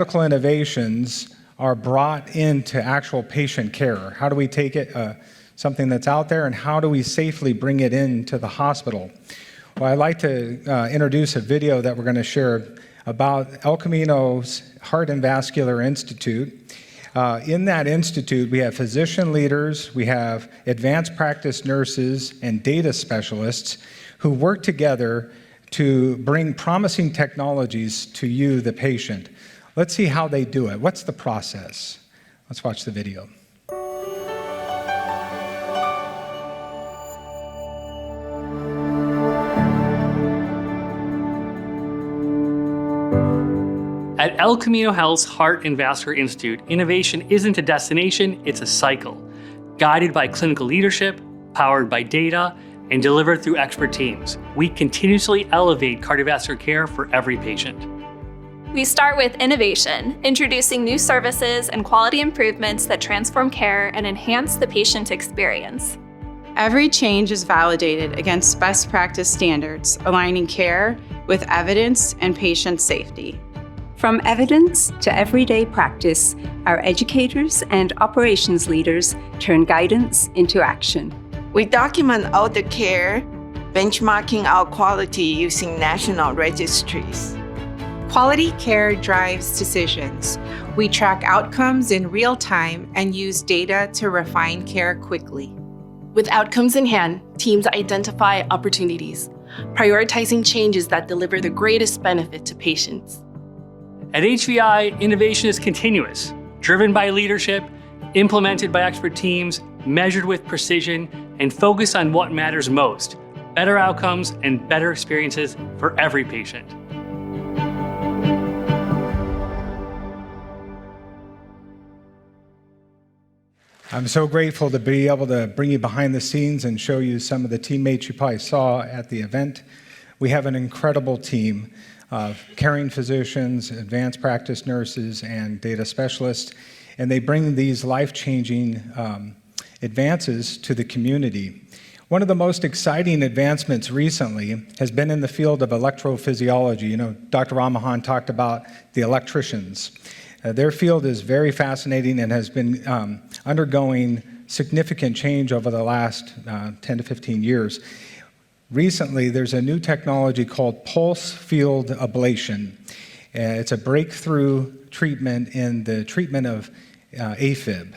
Medical innovations are brought into actual patient care. How do we take it, something that's out there, and how do we safely bring it into the hospital? Well, I'd like to introduce a video that we're going to share about El Camino's Heart and Vascular Institute. In that institute, we have physician leaders, we have advanced practice nurses and data specialists who work together to bring promising technologies to you, the patient. Let's see how they do it. What's the process? Let's watch the video. At El Camino Health's Heart and Vascular Institute, innovation isn't a destination, it's a cycle. Guided by clinical leadership, powered by data, and delivered through expert teams, we continuously elevate cardiovascular care for every patient. We start with innovation, introducing new services and quality improvements that transform care and enhance the patient experience. Every change is validated against best practice standards, aligning care with evidence and patient safety. From evidence to everyday practice, our educators and operations leaders turn guidance into action. We document all the care, benchmarking our quality using national registries. Quality care drives decisions. We track outcomes in real time and use data to refine care quickly. With outcomes in hand, teams identify opportunities, prioritizing changes that deliver the greatest benefit to patients. At HVI, innovation is continuous, driven by leadership, implemented by expert teams, measured with precision, and focused on what matters most: better outcomes and better experiences for every patient. I'm so grateful to be able to bring you behind the scenes and show you some of the teammates you probably saw at the event. We have an incredible team of caring physicians, advanced practice nurses, and data specialists, and they bring these life-changing advances to the community. One of the most exciting advancements recently has been in the field of electrophysiology. You know, Dr. Ramahan talked about the electricians. Their field is very fascinating and has been undergoing significant change over the last 10 to 15 years. Recently, there's a new technology called pulse field ablation. It's a breakthrough treatment in the treatment of A-Fib.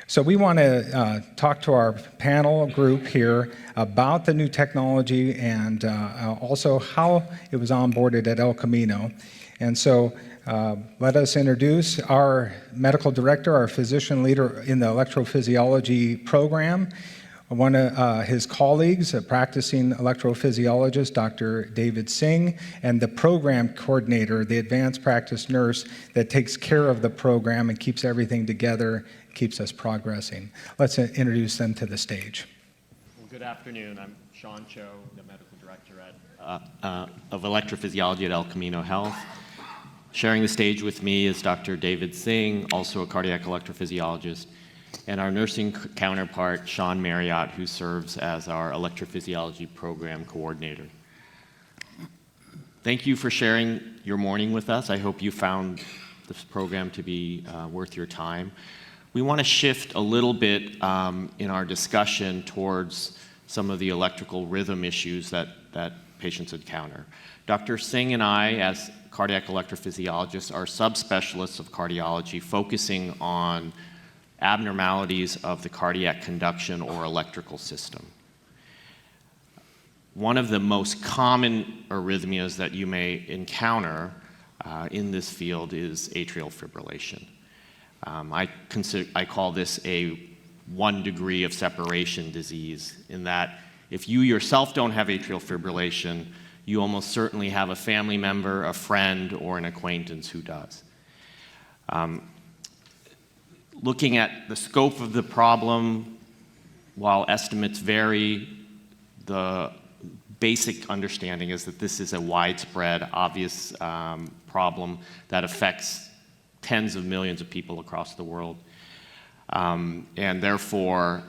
So we want to talk to our panel group here about the new technology and also how it was onboarded at El Camino. And so let us introduce our medical director, our physician leader in the electrophysiology program. One of his colleagues, a practicing electrophysiologist, Dr. David Singh, and the program coordinator, the advanced practice nurse that takes care of the program and keeps everything together, keeps us progressing. Let's introduce them to the stage. Well, good afternoon. I'm Sean Cho, the medical director of electrophysiology at El Camino Health. Sharing the stage with me is Dr. David Singh, also a cardiac electrophysiologist, and our nursing counterpart, Sean Marriott, who serves as our electrophysiology program coordinator. Thank you for sharing your morning with us. I hope you found this program to be worth your time. We want to shift a little bit in our discussion towards some of the electrical rhythm issues that patients encounter. Dr. Singh and I, as cardiac electrophysiologists, are subspecialists of cardiology focusing on abnormalities of the cardiac conduction or electrical system. One of the most common arrhythmias that you may encounter in this field is atrial fibrillation. I call this a 1 degree of separation disease, in that if you yourself don't have atrial fibrillation, you almost certainly have a family member, a friend, or an acquaintance who does. Looking at the scope of the problem, while estimates vary, the basic understanding is that this is a widespread, obvious problem that affects tens of millions of people across the world, and therefore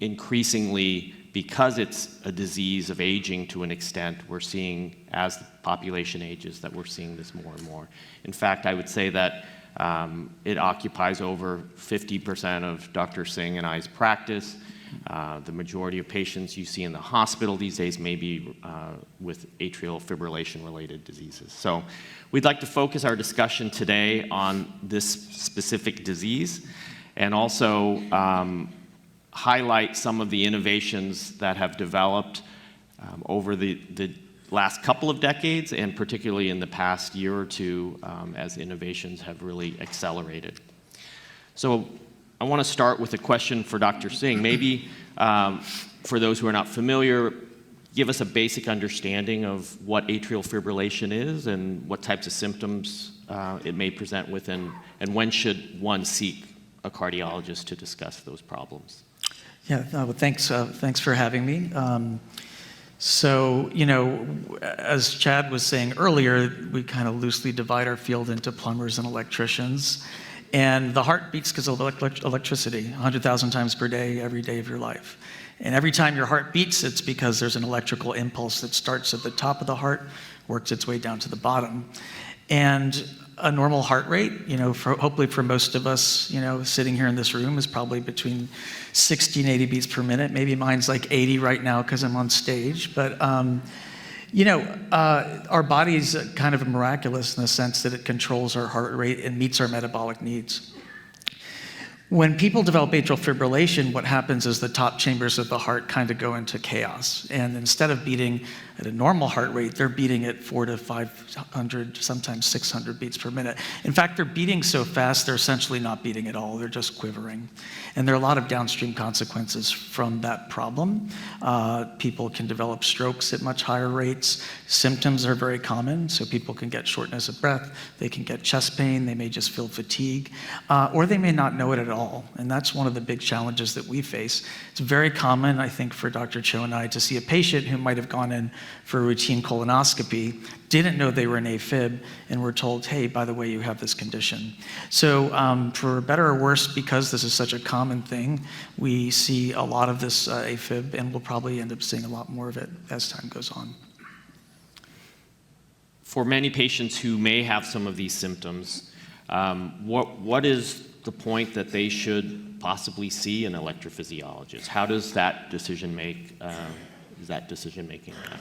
increasingly because it's a disease of aging to an extent, we're seeing, as the population ages, that we're seeing this more and more. In fact, I would say that it occupies over 50% of Dr. Singh and I's practice. The majority of patients you see in the hospital these days may be with atrial fibrillation-related diseases. So we'd like to focus our discussion today on this specific disease and also highlight some of the innovations that have developed over the last couple of decades, and particularly in the past year or two, as innovations have really accelerated. So I want to start with a question for Dr. Singh. Maybe for those who are not familiar, give us a basic understanding of what atrial fibrillation is and what types of symptoms it may present with, and when should one seek a cardiologist to discuss those problems. Yeah, well, thanks for having me. So, you know, as Chad was saying earlier, we kind of loosely divide our field into plumbers and electricians. And the heart beats because of electricity, 100,000 times per day, every day of your life. And every time your heart beats, it's because there's an electrical impulse that starts at the top of the heart, works its way down to the bottom. And a normal heart rate, you know, hopefully for most of us, you know, sitting here in this room is probably between 60 and 80 beats per minute. Maybe mine's like 80 right now because I'm on stage. But, you know, our body's kind of miraculous in the sense that it controls our heart rate and meets our metabolic needs. When people develop atrial fibrillation, what happens is the top chambers of the heart kind of go into chaos. And instead of beating at a normal heart rate, they're beating at 400 to 500, sometimes 600 beats per minute. In fact, they're beating so fast, they're essentially not beating at all. They're just quivering. And there are a lot of downstream consequences from that problem. People can develop strokes at much higher rates. Symptoms are very common, so people can get shortness of breath, they can get chest pain, they may just feel fatigue, or they may not know it at all. And that's one of the big challenges that we face. It's very common, I think, for Dr. Cho and I to see a patient who might have gone in for a routine colonoscopy, didn't know they were an A-Fib, and were told, hey, by the way, you have this condition. So for better or worse, because this is such a common thing, we see a lot of this A-Fib, and we'll probably end up seeing a lot more of it as time goes on. For many patients who may have some of these symptoms, what is the point that they should possibly see an electrophysiologist? How does that decision making happen?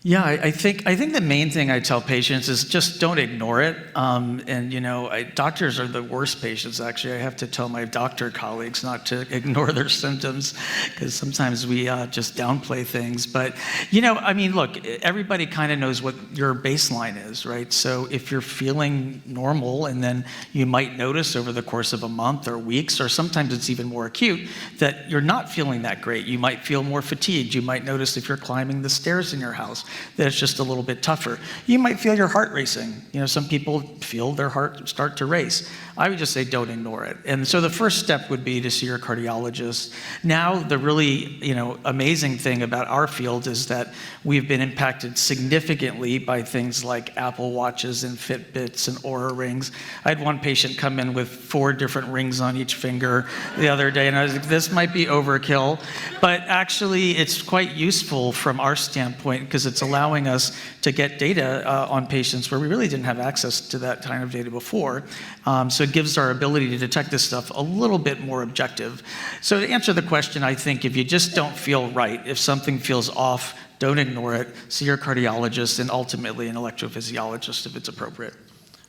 Yeah, I think the main thing I tell patients is just don't ignore it. And you know, doctors are the worst patients. Actually, I have to tell my doctor colleagues not to ignore their symptoms because sometimes we just downplay things. But you know, I mean, look, everybody kind of knows what your baseline is, right? So if you're feeling normal, and then you might notice over the course of a month or weeks, or sometimes it's even more acute, that you're not feeling that great. You might feel more fatigued. You might notice if you're climbing the stairs in your house that it's just a little bit tougher. You might feel your heart racing. You know, some people feel their heart start to race. I would just say don't ignore it. And so the first step would be to see your cardiologist. Now, the really, you know, amazing thing about our field is that we've been impacted significantly by things like Apple Watches and Fitbits and Oura rings. I had one patient come in with 4 different rings on each finger the other day, and I was like, this might be overkill. But actually, it's quite useful from our standpoint because it's allowing us to get data on patients where we really didn't have access to that kind of data before. So it gives our ability to detect this stuff a little bit more objective. So to answer the question, I think if you just don't feel right, if something feels off, don't ignore it, see your cardiologist and ultimately an electrophysiologist if it's appropriate.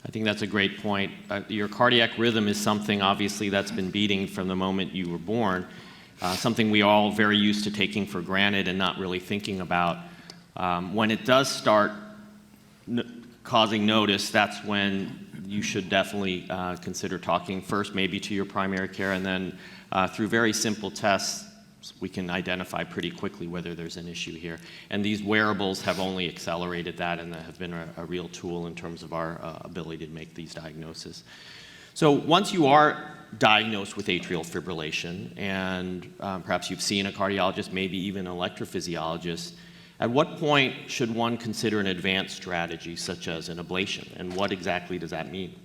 I think that's a great point. Your cardiac rhythm is something obviously that's been beating from the moment you were born, something we all very used to taking for granted and not really thinking about. When it does start causing notice, that's when you should definitely consider talking first maybe to your primary care, and then through very simple tests, we can identify pretty quickly whether there's an issue here. And these wearables have only accelerated that and have been a real tool in terms of our ability to make these diagnoses. So once you are diagnosed with atrial fibrillation, and perhaps you've seen a cardiologist, maybe even an electrophysiologist, at what point should one consider an advanced strategy such as an ablation, and what exactly does that mean?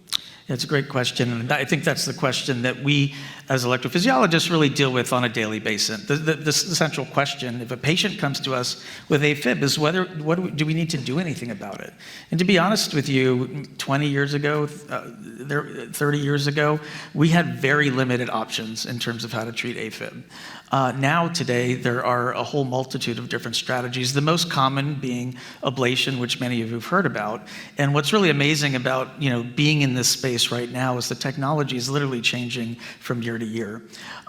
It's a great question, and I think that's the question that we, as electrophysiologists, really deal with on a daily basis. The central question, if a patient comes to us with A-Fib, is do we need to do anything about it? And to be honest with you, 20 years ago, 30 years ago, we had very limited options in terms of how to treat A-Fib. Now, today, there are a whole multitude of different strategies, the most common being ablation, which many of you have heard about. And what's really amazing about being in this space right now is the technology is literally changing from year to year.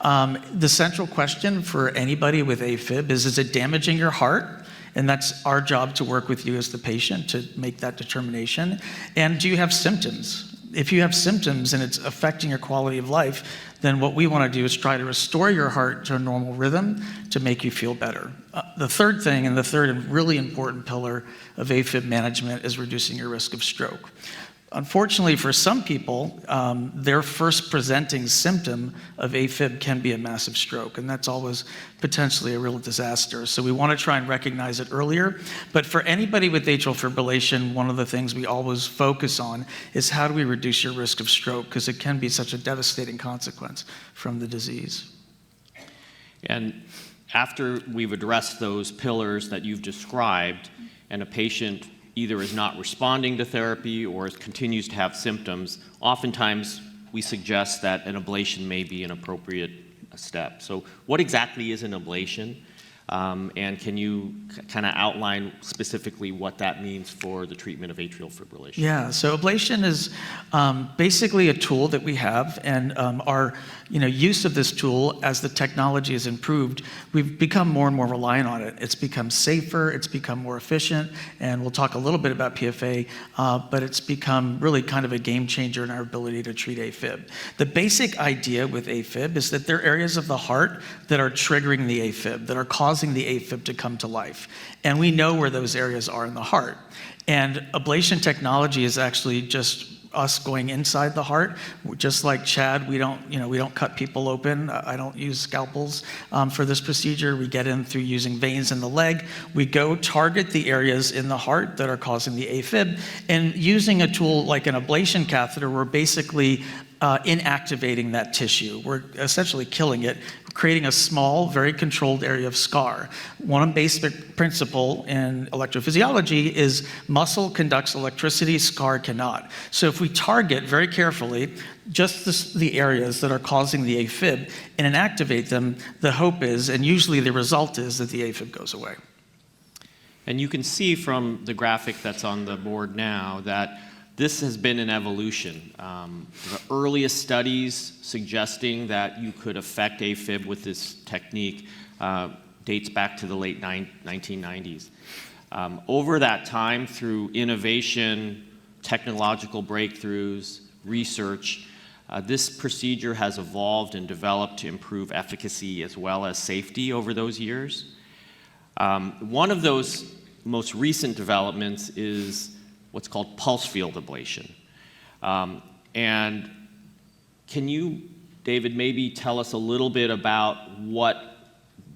The central question for anybody with A-Fib is it damaging your heart? And that's our job to work with you as the patient to make that determination. And do you have symptoms? If you have symptoms and it's affecting your quality of life, then what we want to do is try to restore your heart to a normal rhythm to make you feel better. The third thing, and the third and really important pillar of A-Fib management, is reducing your risk of stroke. Unfortunately, for some people, their first presenting symptom of A-Fib can be a massive stroke, and that's always potentially a real disaster. So we want to try and recognize it earlier. But for anybody with atrial fibrillation, one of the things we always focus on is how do we reduce your risk of stroke, because it can be such a devastating consequence from the disease. And after we've addressed those pillars that you've described, and a patient either is not responding to therapy or continues to have symptoms, oftentimes we suggest that an ablation may be an appropriate step. So what exactly is an ablation? And can you kind of outline specifically what that means for the treatment of atrial fibrillation? Yeah, so ablation is basically a tool that we have, and our use of this tool, as the technology has improved, we've become more and more reliant on it. It's become safer, it's become more efficient, and we'll talk a little bit about PFA, but it's become really kind of a game changer in our ability to treat A-Fib. The basic idea with A-Fib is that there are areas of the heart that are triggering the A-Fib, that are causing the A-Fib to come to life. And we know where those areas are in the heart. And ablation technology is actually just us going inside the heart. Just like Chad, we don't cut people open. I don't use scalpels for this procedure. We get in through using veins in the leg. We go target the areas in the heart that are causing the A-Fib. And using a tool like an ablation catheter, we're basically inactivating that tissue. We're essentially killing it, creating a small, very controlled area of scar. One basic principle in electrophysiology is muscle conducts electricity, scar cannot. So if we target very carefully just the areas that are causing the A-Fib and inactivate them, the hope is, and usually the result is, that the A-Fib goes away. And you can see from the graphic that's on the board now that this has been an evolution. The earliest studies suggesting that you could affect A-Fib with this technique dates back to the late 1990s. Over that time, through innovation, technological breakthroughs, research, this procedure has evolved and developed to improve efficacy as well as safety over those years. One of those most recent developments is what's called pulse field ablation. And can you, David, maybe tell us a little bit about what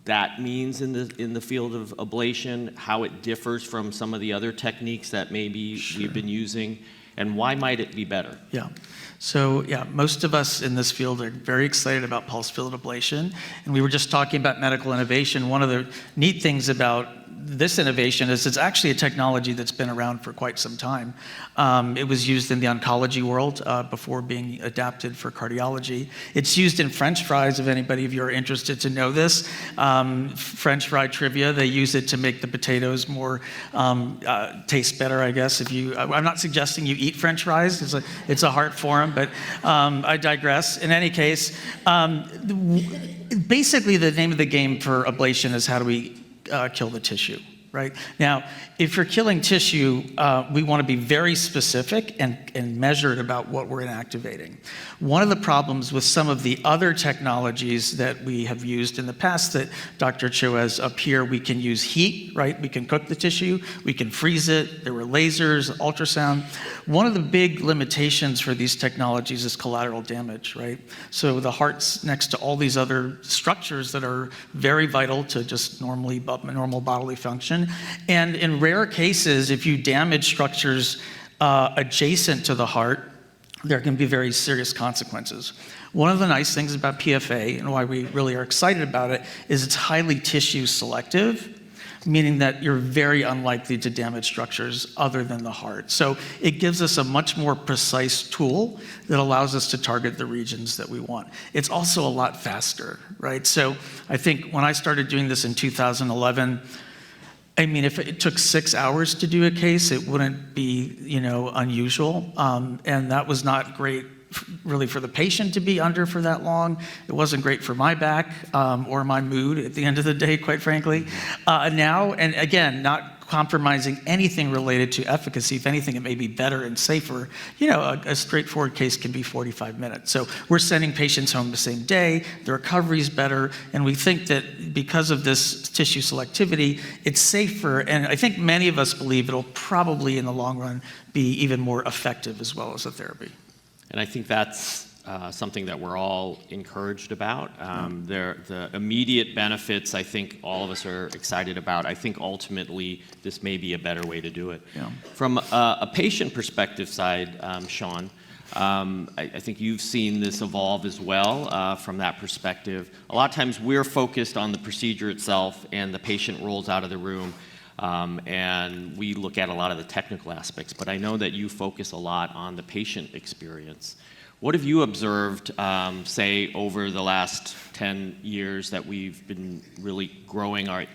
that means in the field of ablation, how it differs from some of the other techniques that maybe we've been using, and why might it be better? Yeah. So yeah, most of us in this field are very excited about pulse field ablation. And we were just talking about medical innovation. One of the neat things about this innovation is it's actually a technology that's been around for quite some time. It was used in the oncology world before being adapted for cardiology. It's used in French fries, if anybody of you are interested to know this. French fry trivia, they use it to make the potatoes more taste better, I guess. I'm not suggesting you eat French fries, it's a heart forum, but I digress. In any case, basically the name of the game for ablation is how do we kill the tissue, right? Now, if you're killing tissue, we want to be very specific and measured about what we're inactivating. One of the problems with some of the other technologies that we have used in the past that Dr. Cho has up here, we can use heat, right? We can cook the tissue, we can freeze it, there were lasers, ultrasound. One of the big limitations for these technologies is collateral damage, right? So the heart's next to all these other structures that are very vital to just normal bodily function. And in rare cases, if you damage structures adjacent to the heart, there can be very serious consequences. One of the nice things about PFA, and why we really are excited about it, is it's highly tissue selective, meaning that you're very unlikely to damage structures other than the heart. So it gives us a much more precise tool that allows us to target the regions that we want. It's also a lot faster, right? So I think when I started doing this in 2011, I mean, if it took 6 hours to do a case, it wouldn't be, unusual. And that was not great really for the patient to be under for that long. It wasn't great for my back or my mood at the end of the day, quite frankly. Now, and again, not compromising anything related to efficacy. If anything, it may be better and safer. A straightforward case can be 45 minutes. So we're sending patients home the same day, the recovery is better, and we think that because of this tissue selectivity, it's safer, and I think many of us believe it'll probably, in the long run, be even more effective as well as a therapy. And I think that's something that we're all encouraged about. The immediate benefits, I think all of us are excited about. I think ultimately this may be a better way to do it. Yeah. From a patient perspective side, Sean, I think you've seen this evolve as well from that perspective. A lot of times we're focused on the procedure itself and the patient rolls out of the room. And we look at a lot of the technical aspects, but I know that you focus a lot on the patient experience. What have you observed, say, over the last 10 years that we've been really growing our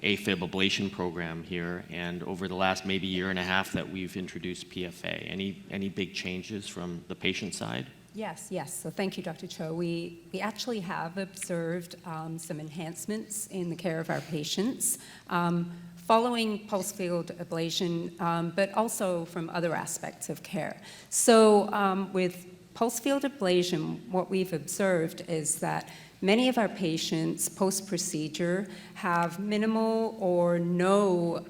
A-Fib ablation program here, and over the last maybe year and a half that we've introduced PFA? Any big changes from the patient side? Yes. So thank you, Dr. Cho. We actually have observed some enhancements in the care of our patients following pulse field ablation, but also from other aspects of care. So with pulse field ablation, what we've observed is that many of our patients post-procedure have minimal or no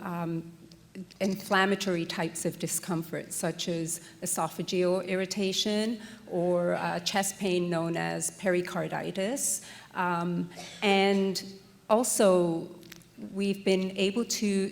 inflammatory types of discomfort, such as esophageal irritation or chest pain known as pericarditis. And also, we've been able to,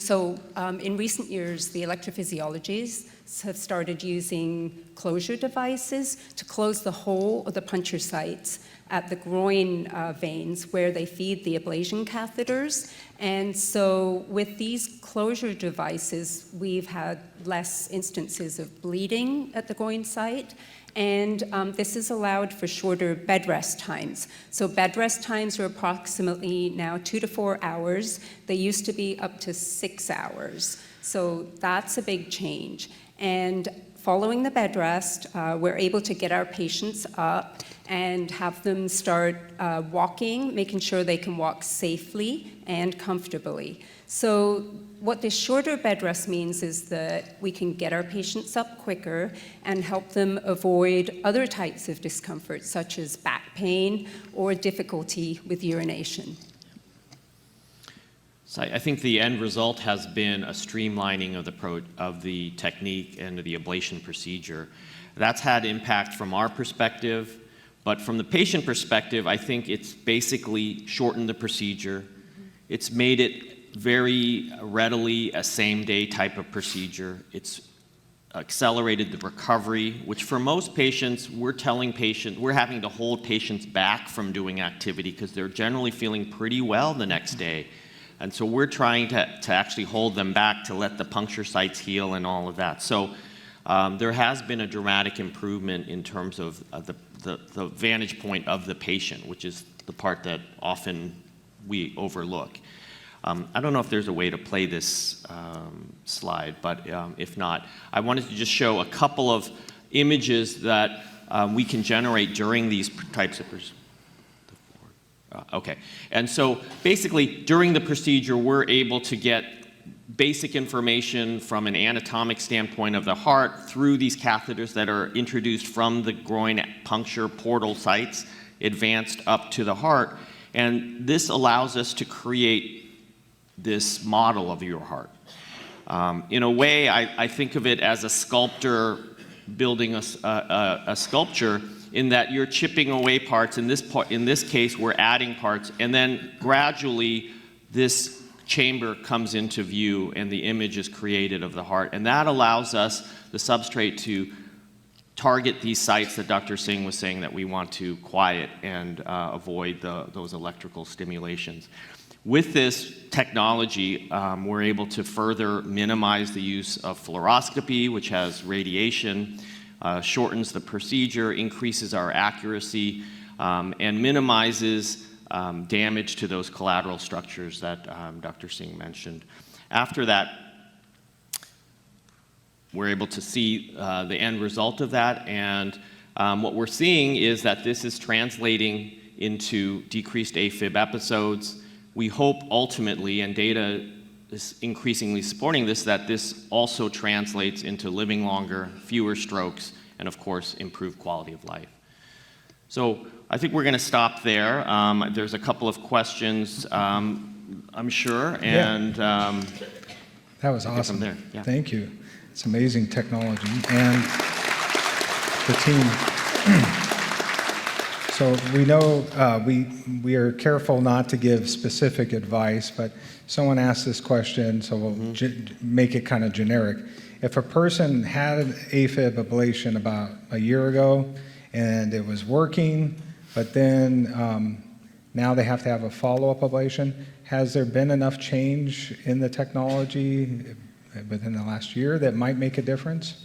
in recent years, the electrophysiologists have started using closure devices to close the hole or the puncture sites at the groin veins where they feed the ablation catheters. And so with these closure devices, we've had less instances of bleeding at the groin site. And this has allowed for shorter bed rest times. So bed rest times are approximately now 2 to 4 hours. They used to be up to 6 hours. So that's a big change. And following the bed rest, we're able to get our patients up and have them start walking, making sure they can walk safely and comfortably. So what this shorter bed rest means is that we can get our patients up quicker and help them avoid other types of discomfort, such as back pain or difficulty with urination. So I think the end result has been a streamlining of the technique and the ablation procedure. That's had impact from our perspective, but from the patient perspective, I think it's basically shortened the procedure. It's made it very readily a same-day type of procedure. It's accelerated the recovery, which for most patients, we're having to hold patients back from doing activity because they're generally feeling pretty well the next day. And so we're trying to actually hold them back to let the puncture sites heal and all of that. So there has been a dramatic improvement in terms of the vantage point of the patient, which is the part that often we overlook. I don't know if there's a way to play this slide, but if not, I wanted to just show a couple of images that we can generate during these types of procedures. Okay, and so basically during the procedure, we're able to get basic information from an anatomic standpoint of the heart through these catheters that are introduced from the groin puncture portal sites, advanced up to the heart. And this allows us to create this model of your heart. In a way, I think of it as a sculptor building a sculpture, in that you're chipping away parts. In this case, we're adding parts, and then gradually this chamber comes into view and the image is created of the heart. And that allows us, the substrate, to target these sites that Dr. Singh was saying that we want to quiet and avoid those electrical stimulations. With this technology, we're able to further minimize the use of fluoroscopy, which has radiation, shortens the procedure, increases our accuracy, and minimizes damage to those collateral structures that Dr. Singh mentioned. After that, we're able to see the end result of that, and what we're seeing is that this is translating into decreased A-Fib episodes. We hope ultimately, and data is increasingly supporting this, that this also translates into living longer, fewer strokes, and of course, improved quality of life. So I think we're going to stop there. There's a couple of questions, I'm sure, and that was awesome. There. Yeah. Thank you. It's amazing technology and the team. So we know we are careful not to give specific advice, but someone asked this question, so we'll make it kind of generic. If a person had an A-Fib ablation about a year ago and it was working, but then now they have to have a follow-up ablation, has there been enough change in the technology within the last year that might make a difference?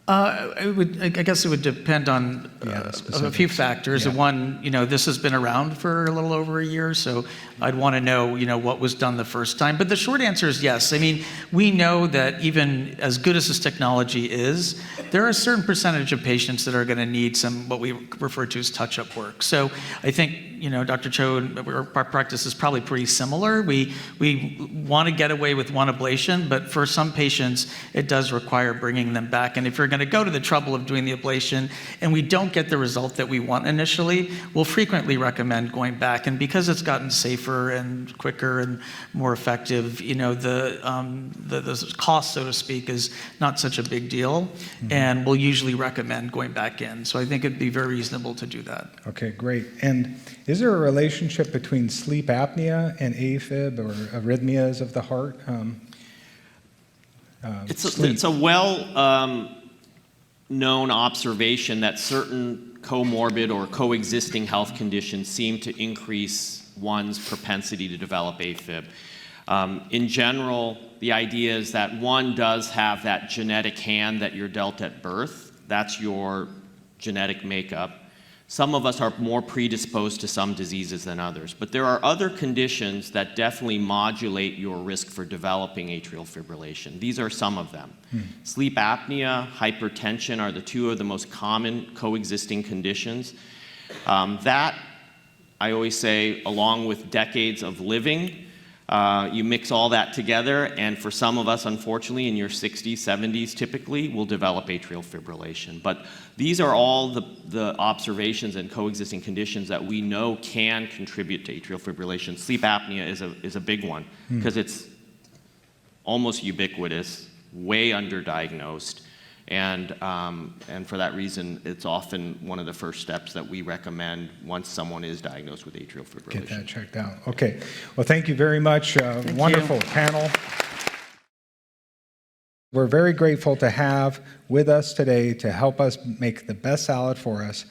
I guess it would depend on a few factors. Yeah. One, this has been around for a little over a year, so I'd want to know, what was done the first time. But the short answer is yes. I mean, we know that even as good as this technology is, there are a certain percentage of patients that are going to need some, what we refer to as touch-up work. So I think, Dr. Cho, our practice is probably pretty similar. We want to get away with one ablation, but for some patients, it does require bringing them back. And if you're going to go to the trouble of doing the ablation and we don't get the result that we want initially, we'll frequently recommend going back. And because it's gotten safer and quicker and more effective, the cost, so to speak, is not such a big deal. And we'll usually recommend going back in. So I think it'd be very reasonable to do that. Okay, great. And is there a relationship between sleep apnea and AFib or arrhythmias of the heart? It's a well-known observation that certain comorbid or coexisting health conditions seem to increase one's propensity to develop AFib. In general, the idea is that one does have that genetic hand that you're dealt at birth. That's your genetic makeup. Some of us are more predisposed to some diseases than others, but there are other conditions that definitely modulate your risk for developing atrial fibrillation. These are some of them. Sleep apnea, hypertension are the two of the most common coexisting conditions. That, I always say, along with decades of living, you mix all that together, and for some of us, unfortunately, in your 60s, 70s, typically, will develop atrial fibrillation. But these are all the observations and coexisting conditions that we know can contribute to atrial fibrillation. Sleep apnea is a big one because it's almost ubiquitous, way underdiagnosed, and for that reason, it's often one of the first steps that we recommend once someone is diagnosed with atrial fibrillation. Get that checked out. Okay. Well, thank you very much. Wonderful panel. We're very grateful to have with us today to help us make the best salad for us